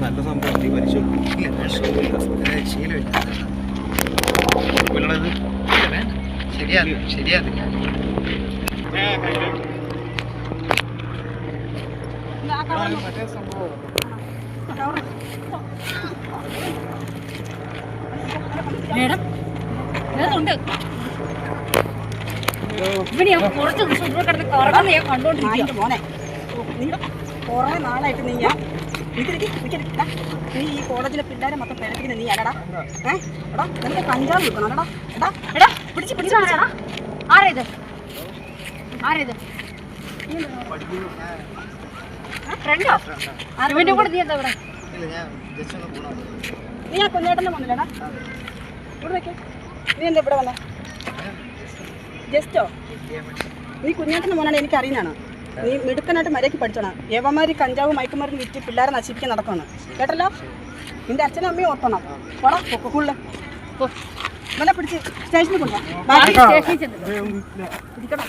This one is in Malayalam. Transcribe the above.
നല്ല സംഭവം നീ പരിശോധിക്കും. ശീലമില്ല. ശരിയാ മറ്റേ സംഭവം മേഡം ഉണ്ട്. ഇവന് ഞാൻ കുറച്ച് ദിവസം ഇവിടെ കിടന്ന് കറങ്ങുന്ന ഞാൻ കണ്ടോണ്ടിരിക്കും. മോനെ നിങ്ങൾ കുറേ നാളായിട്ട് നീ ഈ കോളേജിലെ പിള്ളേരെ മൊത്തം പിഴപ്പിക്കുന്ന നീ അല്ലടാ. എടാ നിനക്ക് കഞ്ചാവ് കിട്ടണം എടാ. എടാ എടാ പിടിച്ചാടാ. ആരേത് ഫ്രണ്ടോ? ഇവന്റെ കൂടെ നീ എന്താ ഇവിടെ? നീ ആ കുഞ്ഞേട്ടൻ്റെ വന്നില്ലടാ. ഇവിടെ വെക്കേ. നീ എന്താ ഇവിടെ വന്നേ? ജസ്റ്റോ നീ കുഞ്ഞേട്ടൻ്റെ മോനാണ് എനിക്കറിയുന്നതാണ്. നീ മിടുക്കനായിട്ട് മര്യാദയ്ക്ക് പഠിച്ചോണം. യവന്മാർ കഞ്ചാവ് മയക്കുമരുന്ന് വിറ്റ് പിള്ളേരെ നശിപ്പിക്കാൻ നടക്കണം കേട്ടല്ലോ. നിന്റെ അച്ഛനും അമ്മയും ഓർക്കണം. പോടാ സ്കൂളിൽ നല്ല പിടിച്ച് സ്റ്റേഷനിൽ കൊണ്ടുപോകാം. സ്റ്റേഷനിൽ ചെന്ന് പിടിക്കണം.